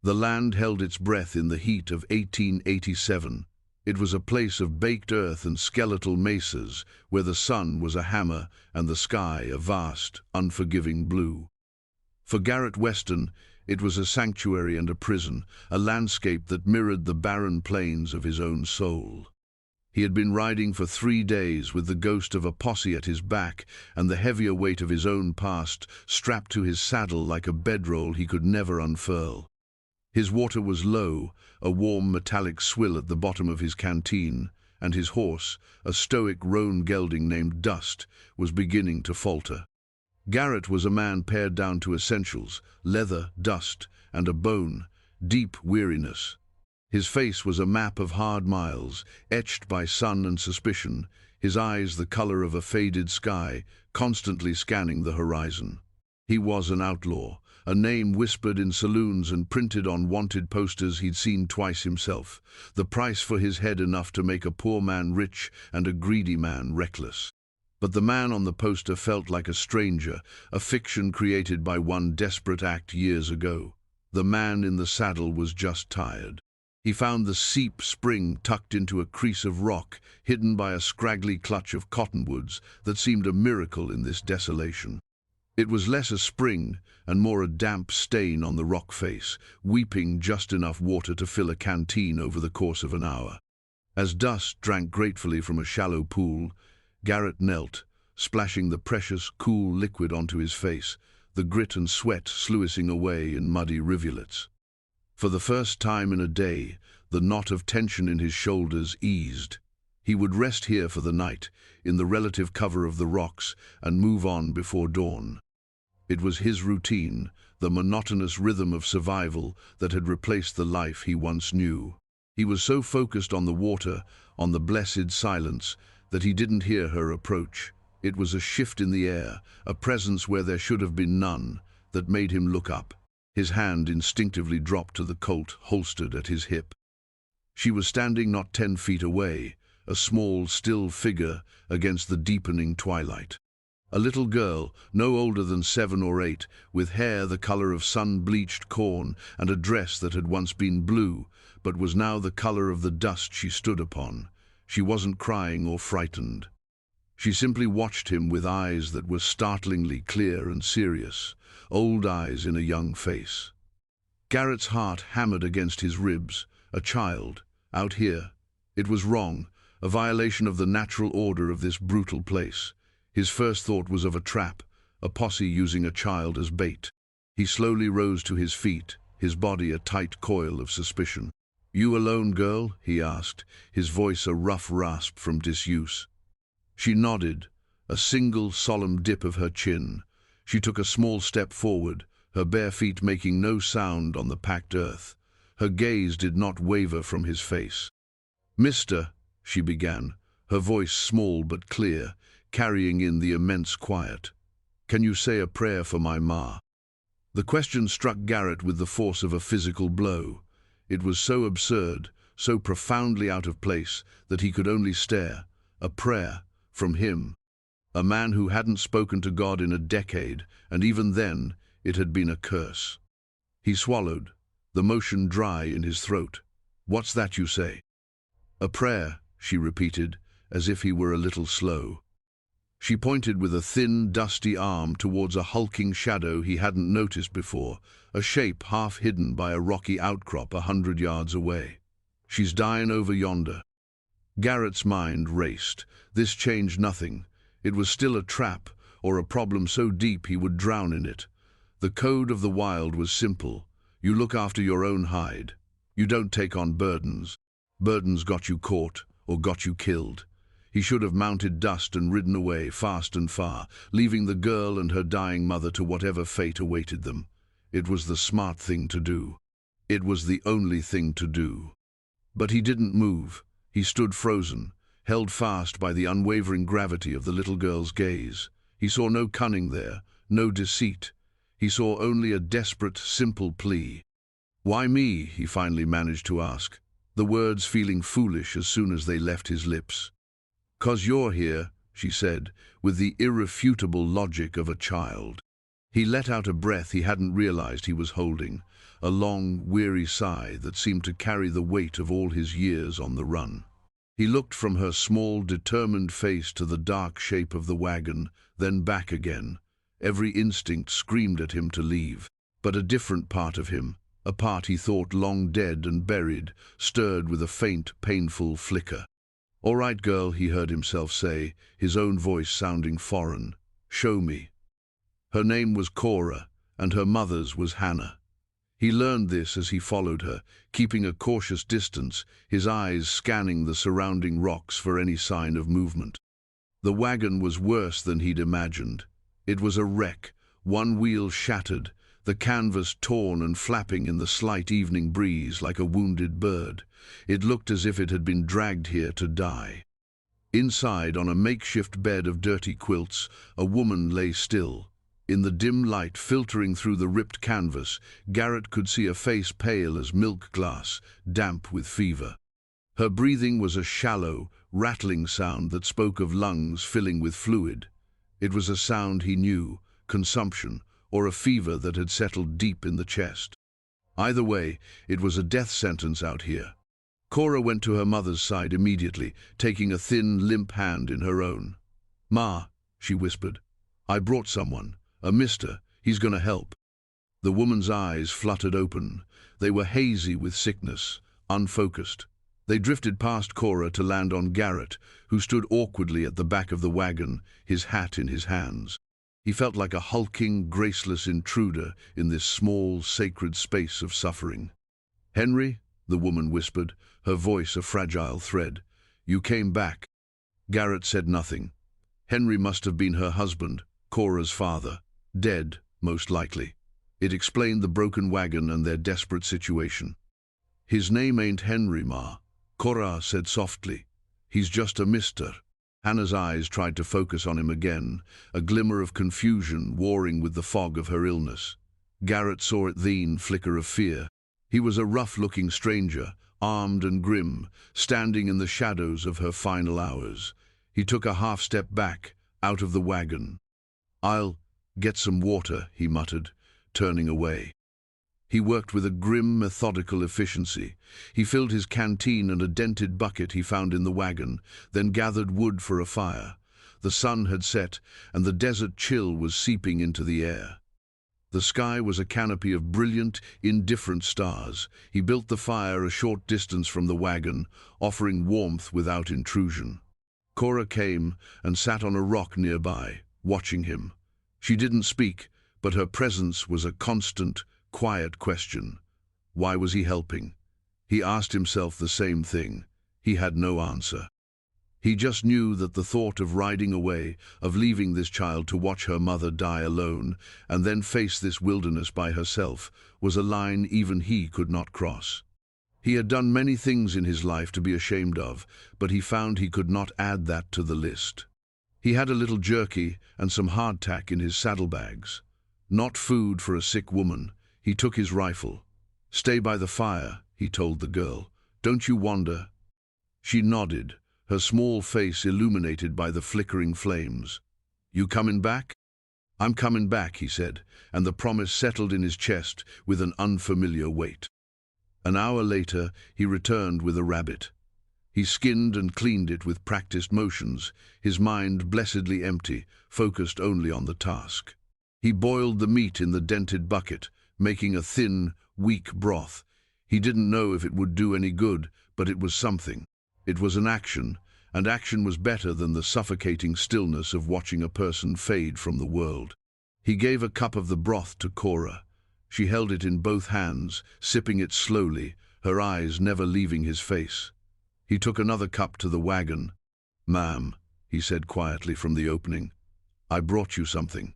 The land held its breath in the heat of 1887. It was a place of baked earth and skeletal mesas, where the sun was a hammer and the sky a vast, unforgiving blue. For Garrett Weston, it was a sanctuary and a prison, a landscape that mirrored the barren plains of his own soul. He had been riding for 3 days with the ghost of a posse at his back and the heavier weight of his own past strapped to his saddle like a bedroll he could never unfurl. His water was low, a warm metallic swill at the bottom of his canteen, and his horse, a stoic roan gelding named Dust, was beginning to falter. Garrett was a man pared down to essentials: leather, dust, and a bone, deep weariness. His face was a map of hard miles, etched by sun and suspicion, his eyes the color of a faded sky, constantly scanning the horizon. He was an outlaw, a name whispered in saloons and printed on wanted posters he'd seen twice himself, the price for his head enough to make a poor man rich and a greedy man reckless. But the man on the poster felt like a stranger, a fiction created by one desperate act years ago. The man in the saddle was just tired. He found the seep spring tucked into a crease of rock, hidden by a scraggly clutch of cottonwoods that seemed a miracle in this desolation. It was less a spring and more a damp stain on the rock face, weeping just enough water to fill a canteen over the course of an hour. As Dust drank gratefully from a shallow pool, Garrett knelt, splashing the precious, cool liquid onto his face, the grit and sweat sluicing away in muddy rivulets. For the first time in a day, the knot of tension in his shoulders eased. He would rest here for the night, in the relative cover of the rocks, and move on before dawn. It was his routine, the monotonous rhythm of survival that had replaced the life he once knew. He was so focused on the water, on the blessed silence, that he didn't hear her approach. It was a shift in the air, a presence where there should have been none, that made him look up. His hand instinctively dropped to the Colt holstered at his hip. She was standing not 10 feet away, a small, still figure against the deepening twilight. A little girl, no older than 7 or 8, with hair the color of sun-bleached corn and a dress that had once been blue, but was now the color of the dust she stood upon. She wasn't crying or frightened. She simply watched him with eyes that were startlingly clear and serious, old eyes in a young face. Garrett's heart hammered against his ribs. A child, out here. It was wrong, a violation of the natural order of this brutal place. His first thought was of a trap, a posse using a child as bait. He slowly rose to his feet, his body a tight coil of suspicion. "You alone, girl?" he asked, his voice a rough rasp from disuse. She nodded, a single solemn dip of her chin. She took a small step forward, her bare feet making no sound on the packed earth. Her gaze did not waver from his face. "Mister," she began, her voice small but clear, carrying in the immense quiet. "Can you say a prayer for my ma?" The question struck Garrett with the force of a physical blow. It was so absurd, so profoundly out of place, that he could only stare. A prayer, from him. A man who hadn't spoken to God in a decade, and even then, it had been a curse. He swallowed, the motion dry in his throat. "What's that you say?" "A prayer," she repeated, as if he were a little slow. She pointed with a thin, dusty arm towards a hulking shadow he hadn't noticed before, a shape half hidden by a rocky outcrop 100 yards away. "She's dying over yonder." Garrett's mind raced. This changed nothing. It was still a trap, or a problem so deep he would drown in it. The code of the wild was simple. You look after your own hide. You don't take on burdens. Burdens got you caught, or got you killed. He should have mounted Dust and ridden away fast and far, leaving the girl and her dying mother to whatever fate awaited them. It was the smart thing to do. It was the only thing to do. But he didn't move. He stood frozen, held fast by the unwavering gravity of the little girl's gaze. He saw no cunning there, no deceit. He saw only a desperate, simple plea. "Why me?" he finally managed to ask, the words feeling foolish as soon as they left his lips. "'Cause you're here," she said, with the irrefutable logic of a child. He let out a breath he hadn't realized he was holding, a long, weary sigh that seemed to carry the weight of all his years on the run. He looked from her small, determined face to the dark shape of the wagon, then back again. Every instinct screamed at him to leave, but a different part of him, a part he thought long dead and buried, stirred with a faint, painful flicker. "All right, girl," he heard himself say, his own voice sounding foreign. "Show me." Her name was Cora, and her mother's was Hannah. He learned this as he followed her, keeping a cautious distance, his eyes scanning the surrounding rocks for any sign of movement. The wagon was worse than he'd imagined. It was a wreck, one wheel shattered, the canvas torn and flapping in the slight evening breeze like a wounded bird. It looked as if it had been dragged here to die. Inside, on a makeshift bed of dirty quilts, a woman lay still. In the dim light filtering through the ripped canvas, Garrett could see a face pale as milk glass, damp with fever. Her breathing was a shallow, rattling sound that spoke of lungs filling with fluid. It was a sound he knew, consumption, or a fever that had settled deep in the chest. Either way, it was a death sentence out here. Cora went to her mother's side immediately, taking a thin, limp hand in her own. "Ma," she whispered, "I brought someone. A mister. He's gonna help." The woman's eyes fluttered open. They were hazy with sickness, unfocused. They drifted past Cora to land on Garrett, who stood awkwardly at the back of the wagon, his hat in his hands. He felt like a hulking, graceless intruder in this small, sacred space of suffering. "Henry," the woman whispered, her voice a fragile thread, "you came back." Garrett said nothing. Henry must have been her husband, Cora's father. Dead, most likely. It explained the broken wagon and their desperate situation. "His name ain't Henry, Ma," Cora said softly. "He's just a mister." Hannah's eyes tried to focus on him again, a glimmer of confusion warring with the fog of her illness. Garrett saw it then flicker of fear. He was a rough-looking stranger, armed and grim, standing in the shadows of her final hours. He took a half-step back, out of the wagon. "I'll get some water," he muttered, turning away. He worked with a grim, methodical efficiency. He filled his canteen and a dented bucket he found in the wagon, then gathered wood for a fire. The sun had set, and the desert chill was seeping into the air. The sky was a canopy of brilliant, indifferent stars. He built the fire a short distance from the wagon, offering warmth without intrusion. Cora came and sat on a rock nearby, watching him. She didn't speak, but her presence was a constant, quiet question. Why was he helping? He asked himself the same thing. He had no answer. He just knew that the thought of riding away, of leaving this child to watch her mother die alone, and then face this wilderness by herself, was a line even he could not cross. He had done many things in his life to be ashamed of, but he found he could not add that to the list. He had a little jerky and some hardtack in his saddlebags. Not food for a sick woman. He took his rifle. "Stay by the fire," he told the girl. "Don't you wander." She nodded, her small face illuminated by the flickering flames. "You comin' back?" "I'm comin' back," he said, and the promise settled in his chest with an unfamiliar weight. An hour later, he returned with a rabbit. He skinned and cleaned it with practiced motions, his mind blessedly empty, focused only on the task. He boiled the meat in the dented bucket, making a thin, weak broth. He didn't know if it would do any good, but it was something. It was an action, and action was better than the suffocating stillness of watching a person fade from the world. He gave a cup of the broth to Cora. She held it in both hands, sipping it slowly, her eyes never leaving his face. He took another cup to the wagon. "Ma'am," he said quietly from the opening, "I brought you something."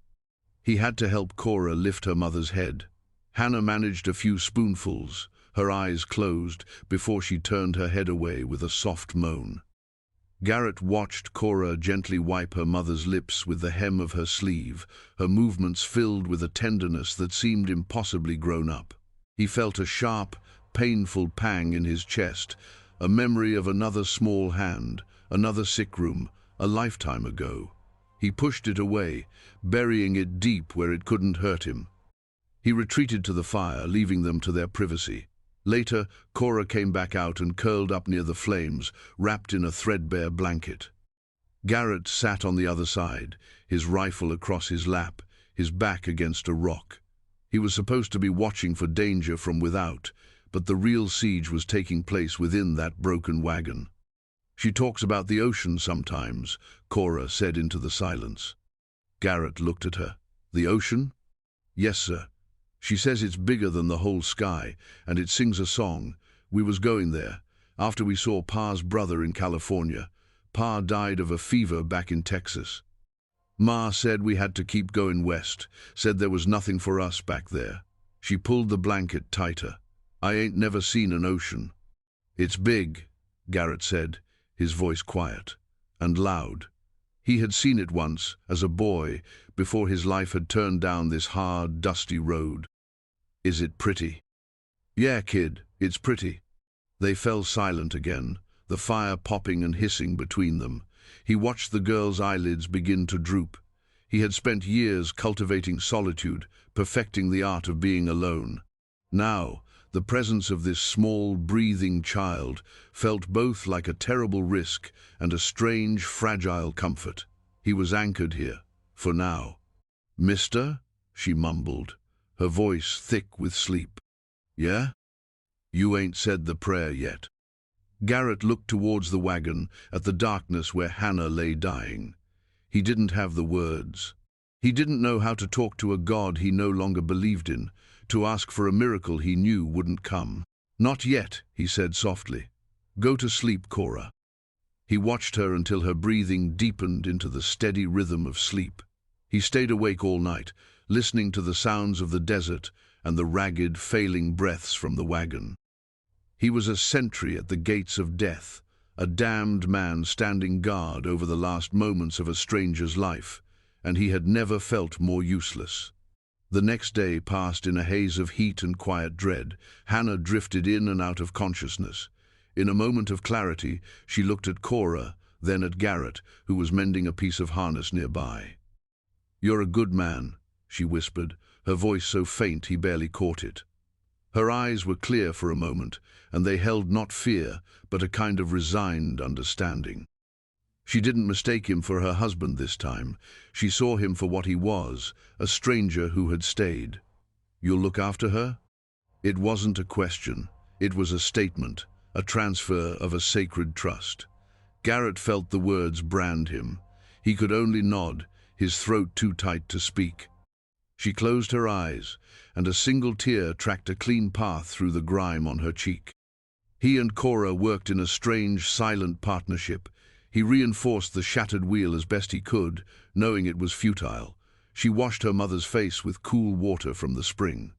He had to help Cora lift her mother's head. Hannah managed a few spoonfuls, her eyes closed, before she turned her head away with a soft moan. Garrett watched Cora gently wipe her mother's lips with the hem of her sleeve, her movements filled with a tenderness that seemed impossibly grown up. He felt a sharp, painful pang in his chest, a memory of another small hand, another sick room, a lifetime ago. He pushed it away, burying it deep where it couldn't hurt him. He retreated to the fire, leaving them to their privacy. Later, Cora came back out and curled up near the flames, wrapped in a threadbare blanket. Garrett sat on the other side, his rifle across his lap, his back against a rock. He was supposed to be watching for danger from without, but the real siege was taking place within that broken wagon. "She talks about the ocean sometimes," Cora said into the silence. Garrett looked at her. "The ocean?" "Yes, sir. She says it's bigger than the whole sky, and it sings a song. We was going there, after we saw Pa's brother in California. Pa died of a fever back in Texas. Ma said we had to keep going west, said there was nothing for us back there." She pulled the blanket tighter. "I ain't never seen an ocean." "It's big," Garrett said, his voice quiet and loud. He had seen it once, as a boy, before his life had turned down this hard, dusty road. "Is it pretty?" "Yeah, kid, it's pretty." They fell silent again, the fire popping and hissing between them. He watched the girl's eyelids begin to droop. He had spent years cultivating solitude, perfecting the art of being alone. Now, the presence of this small, breathing child felt both like a terrible risk and a strange, fragile comfort. He was anchored here, for now. "Mister?" she mumbled, her voice thick with sleep. "Yeah? You ain't said the prayer yet." Garrett looked towards the wagon, at the darkness where Hannah lay dying. He didn't have the words. He didn't know how to talk to a God he no longer believed in, to ask for a miracle he knew wouldn't come. "Not yet," he said softly. "Go to sleep, Cora." He watched her until her breathing deepened into the steady rhythm of sleep. He stayed awake all night, listening to the sounds of the desert and the ragged, failing breaths from the wagon. He was a sentry at the gates of death, a damned man standing guard over the last moments of a stranger's life, and he had never felt more useless. The next day passed in a haze of heat and quiet dread. Hannah drifted in and out of consciousness. In a moment of clarity, she looked at Cora, then at Garrett, who was mending a piece of harness nearby. "You're a good man," she whispered, her voice so faint he barely caught it. Her eyes were clear for a moment, and they held not fear, but a kind of resigned understanding. She didn't mistake him for her husband this time. She saw him for what he was, a stranger who had stayed. "You'll look after her?" It wasn't a question. It was a statement, a transfer of a sacred trust. Garrett felt the words brand him. He could only nod, his throat too tight to speak. She closed her eyes, and a single tear tracked a clean path through the grime on her cheek. He and Cora worked in a strange, silent partnership. He reinforced the shattered wheel as best he could, knowing it was futile. She washed her mother's face with cool water from the spring.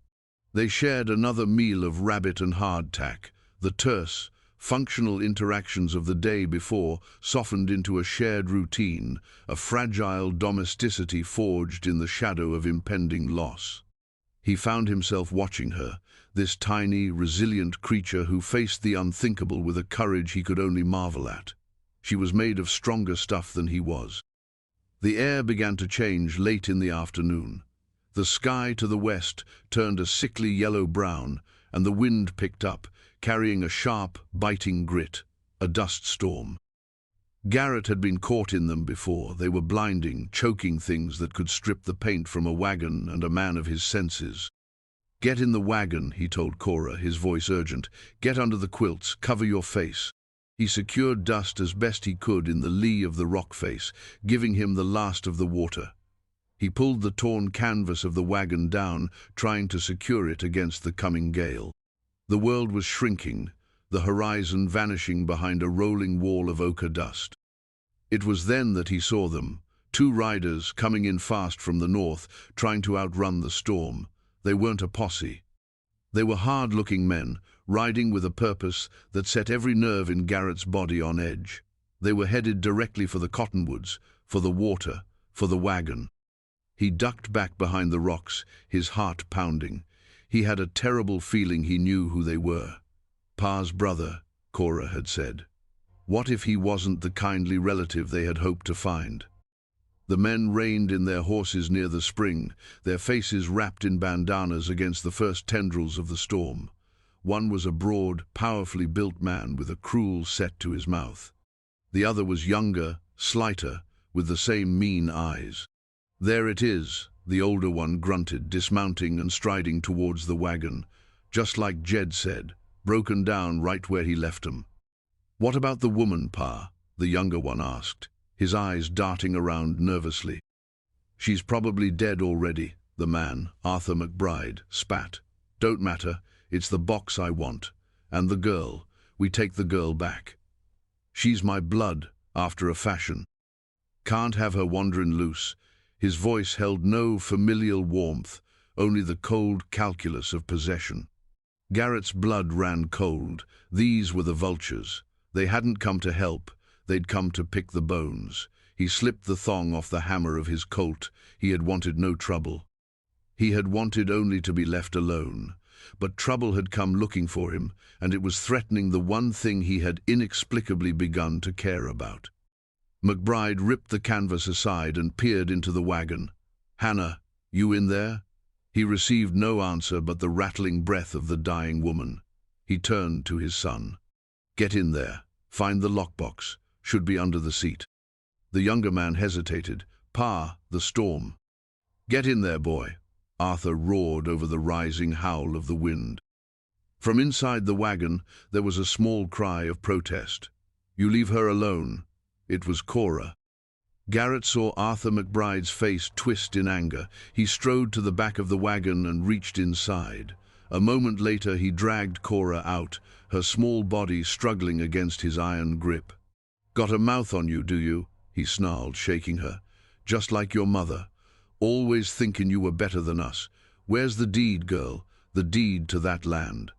They shared another meal of rabbit and hardtack, the terse, functional interactions of the day before softened into a shared routine, a fragile domesticity forged in the shadow of impending loss. He found himself watching her, this tiny, resilient creature who faced the unthinkable with a courage he could only marvel at. She was made of stronger stuff than he was. The air began to change late in the afternoon. The sky to the west turned a sickly yellow-brown, and the wind picked up, carrying a sharp, biting grit, a dust storm. Garrett had been caught in them before. They were blinding, choking things that could strip the paint from a wagon and a man of his senses. "Get in the wagon," he told Cora, his voice urgent. "Get under the quilts, cover your face." He secured Dust as best he could in the lee of the rock face, giving him the last of the water. He pulled the torn canvas of the wagon down, trying to secure it against the coming gale. The world was shrinking, the horizon vanishing behind a rolling wall of ochre dust. It was then that he saw them, two riders coming in fast from the north, trying to outrun the storm. They weren't a posse. They were hard-looking men, riding with a purpose that set every nerve in Garrett's body on edge. They were headed directly for the cottonwoods, for the water, for the wagon. He ducked back behind the rocks, his heart pounding. He had a terrible feeling he knew who they were. Pa's brother, Cora had said. What if he wasn't the kindly relative they had hoped to find? The men reined in their horses near the spring, their faces wrapped in bandanas against the first tendrils of the storm. One was a broad, powerfully built man with a cruel set to his mouth. The other was younger, slighter, with the same mean eyes. "There it is," the older one grunted, dismounting and striding towards the wagon. "Just like Jed said, broken down right where he left 'em." "What about the woman, Pa?" the younger one asked, his eyes darting around nervously. "She's probably dead already," the man, Arthur McBride, spat. "Don't matter, it's the box I want. And the girl, we take the girl back. She's my blood, after a fashion. Can't have her wandering loose." His voice held no familial warmth, only the cold calculus of possession. Garrett's blood ran cold. These were the Vultures. They hadn't come to help, they'd come to pick the bones. He slipped the thong off the hammer of his Colt. He had wanted no trouble. He had wanted only to be left alone. But trouble had come looking for him, and it was threatening the one thing he had inexplicably begun to care about. McBride ripped the canvas aside and peered into the wagon. "Hannah, you in there?" He received no answer but the rattling breath of the dying woman. He turned to his son. "Get in there. Find the lockbox. Should be under the seat." The younger man hesitated. "Pa, the storm." "Get in there, boy," Arthur roared over the rising howl of the wind. From inside the wagon, there was a small cry of protest. "You leave her alone." It was Cora. Garrett saw Arthur McBride's face twist in anger. He strode to the back of the wagon and reached inside. A moment later, he dragged Cora out, her small body struggling against his iron grip. "Got a mouth on you, do you?" he snarled, shaking her. "Just like your mother. Always thinking you were better than us. Where's the deed, girl? The deed to that land?"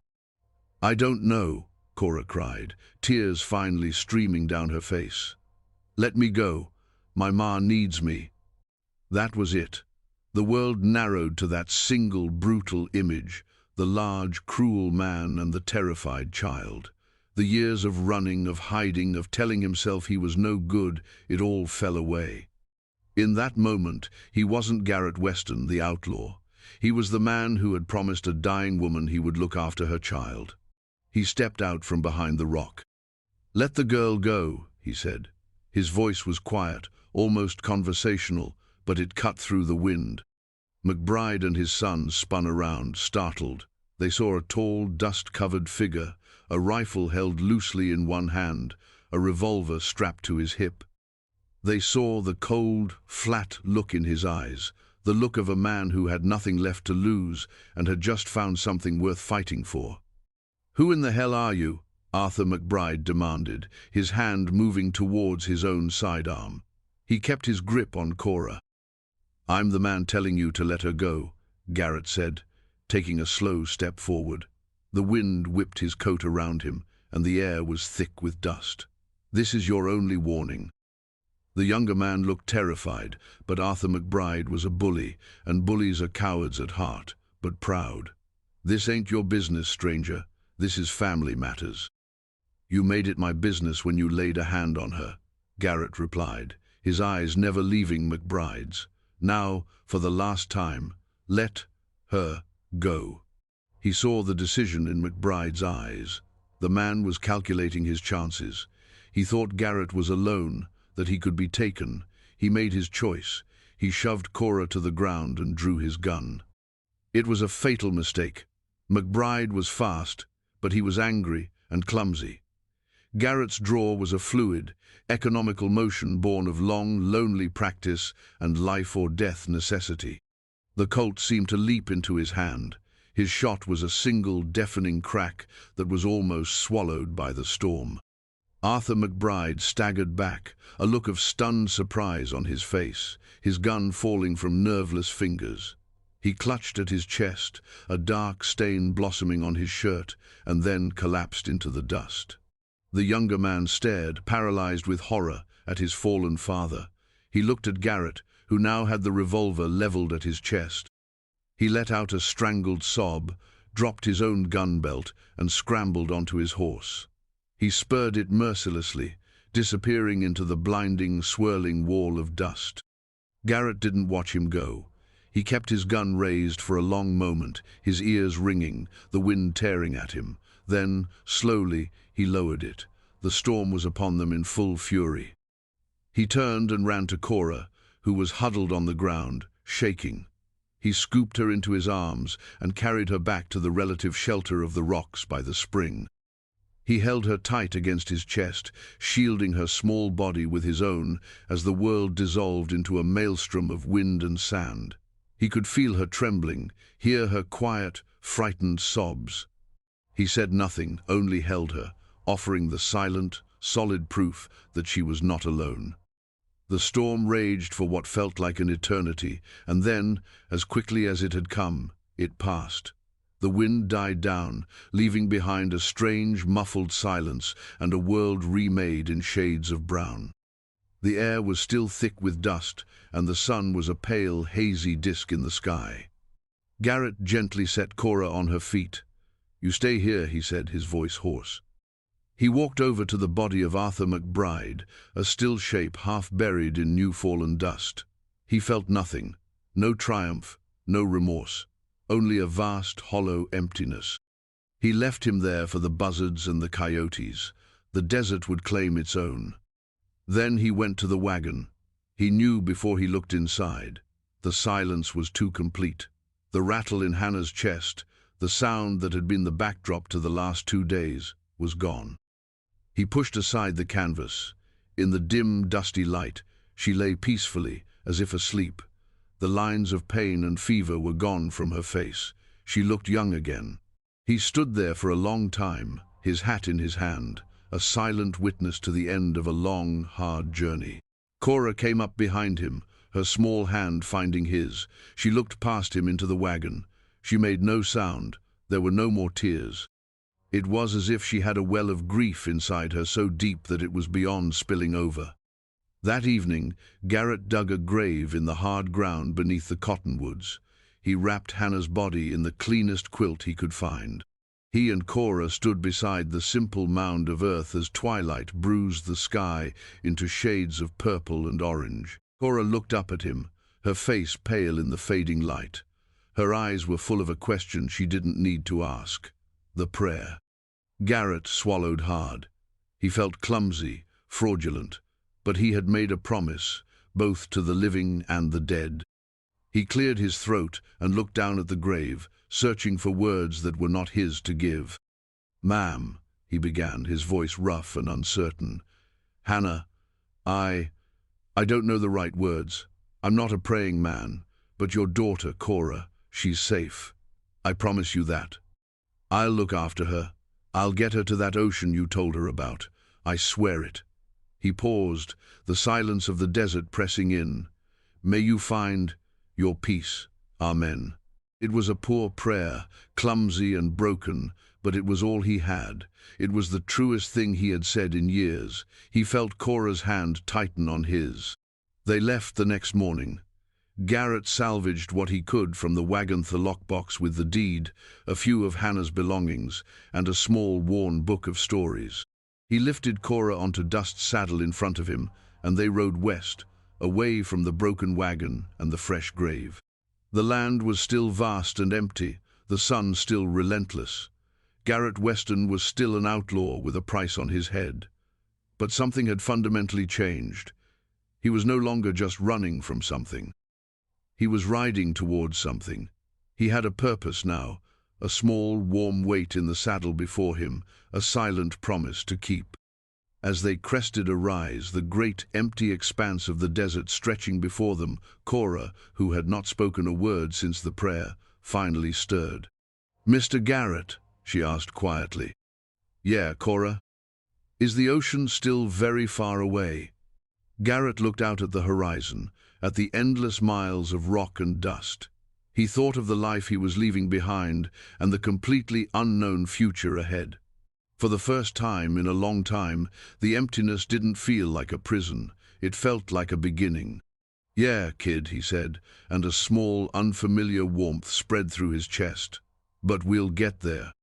"I don't know," Cora cried, tears finally streaming down her face. "Let me go. My ma needs me." That was it. The world narrowed to that single brutal image, the large, cruel man and the terrified child. The years of running, of hiding, of telling himself he was no good, it all fell away. In that moment, he wasn't Garrett Weston, the outlaw. He was the man who had promised a dying woman he would look after her child. He stepped out from behind the rock. "Let the girl go," he said. His voice was quiet, almost conversational, but it cut through the wind. McBride and his son spun around, startled. They saw a tall, dust-covered figure, a rifle held loosely in one hand, a revolver strapped to his hip. They saw the cold, flat look in his eyes, the look of a man who had nothing left to lose and had just found something worth fighting for. "Who in the hell are you?" Arthur McBride demanded, his hand moving towards his own sidearm. He kept his grip on Cora. "I'm the man telling you to let her go," Garrett said, taking a slow step forward. The wind whipped his coat around him, and the air was thick with dust. "This is your only warning." The younger man looked terrified, but Arthur McBride was a bully, and bullies are cowards at heart, but proud. "This ain't your business, stranger. This is family matters." "You made it my business when you laid a hand on her," Garrett replied, his eyes never leaving McBride's. "Now, for the last time, let her go." He saw the decision in McBride's eyes. The man was calculating his chances. He thought Garrett was alone, that he could be taken. He made his choice. He shoved Cora to the ground and drew his gun. It was a fatal mistake. McBride was fast, but he was angry and clumsy. Garrett's draw was a fluid, economical motion born of long, lonely practice and life-or-death necessity. The Colt seemed to leap into his hand. His shot was a single, deafening crack that was almost swallowed by the storm. Arthur McBride staggered back, a look of stunned surprise on his face, his gun falling from nerveless fingers. He clutched at his chest, a dark stain blossoming on his shirt, and then collapsed into the dust. The younger man stared, paralyzed with horror, at his fallen father. He looked at Garrett, who now had the revolver leveled at his chest. He let out a strangled sob, dropped his own gun belt, and scrambled onto his horse. He spurred it mercilessly, disappearing into the blinding, swirling wall of dust. Garrett didn't watch him go. He kept his gun raised for a long moment, his ears ringing, the wind tearing at him. Then, slowly, he lowered it. The storm was upon them in full fury. He turned and ran to Cora, who was huddled on the ground, shaking. He scooped her into his arms and carried her back to the relative shelter of the rocks by the spring. He held her tight against his chest, shielding her small body with his own as the world dissolved into a maelstrom of wind and sand. He could feel her trembling, hear her quiet, frightened sobs. He said nothing, only held her, offering the silent, solid proof that she was not alone. The storm raged for what felt like an eternity, and then, as quickly as it had come, it passed. The wind died down, leaving behind a strange, muffled silence and a world remade in shades of brown. The air was still thick with dust, and the sun was a pale, hazy disk in the sky. Garrett gently set Cora on her feet. "You stay here," he said, his voice hoarse. He walked over to the body of Arthur McBride, a still shape half buried in new-fallen dust. He felt nothing, no triumph, no remorse, only a vast, hollow emptiness. He left him there for the buzzards and the coyotes. The desert would claim its own. Then he went to the wagon. He knew before he looked inside. The silence was too complete. The rattle in Hannah's chest, the sound that had been the backdrop to the last 2 days, was gone. He pushed aside the canvas. In the dim, dusty light, she lay peacefully, as if asleep. The lines of pain and fever were gone from her face. She looked young again. He stood there for a long time, his hat in his hand, a silent witness to the end of a long, hard journey. Cora came up behind him, her small hand finding his. She looked past him into the wagon. She made no sound. There were no more tears. It was as if she had a well of grief inside her so deep that it was beyond spilling over. That evening, Garrett dug a grave in the hard ground beneath the cottonwoods. He wrapped Hannah's body in the cleanest quilt he could find. He and Cora stood beside the simple mound of earth as twilight bruised the sky into shades of purple and orange. Cora looked up at him, her face pale in the fading light. Her eyes were full of a question she didn't need to ask. The prayer. Garrett swallowed hard. He felt clumsy, fraudulent, but he had made a promise, both to the living and the dead. He cleared his throat and looked down at the grave, searching for words that were not his to give. "Ma'am," he began, his voice rough and uncertain. "Hannah, I don't know the right words. I'm not a praying man, but your daughter, Cora, she's safe. I promise you that. I'll look after her. I'll get her to that ocean you told her about. I swear it." He paused, the silence of the desert pressing in. "May you find your peace. Amen." It was a poor prayer, clumsy and broken, but it was all he had. It was the truest thing he had said in years. He felt Cora's hand tighten on his. They left the next morning. Garrett salvaged what he could from the wagon, the lockbox with the deed, a few of Hannah's belongings, and a small, worn book of stories. He lifted Cora onto Dust's saddle in front of him, and they rode west, away from the broken wagon and the fresh grave. The land was still vast and empty, the sun still relentless. Garrett Weston was still an outlaw with a price on his head. But something had fundamentally changed. He was no longer just running from something. He was riding towards something. He had a purpose now, a small, warm weight in the saddle before him, a silent promise to keep. As they crested a rise, the great, empty expanse of the desert stretching before them, Cora, who had not spoken a word since the prayer, finally stirred. "Mr. Garrett," she asked quietly. "Yeah, Cora? Is the ocean still very far away?" Garrett looked out at the horizon, at the endless miles of rock and dust. He thought of the life he was leaving behind and the completely unknown future ahead. For the first time in a long time, the emptiness didn't feel like a prison. It felt like a beginning. "Yeah, kid," he said, and a small, unfamiliar warmth spread through his chest. "But we'll get there."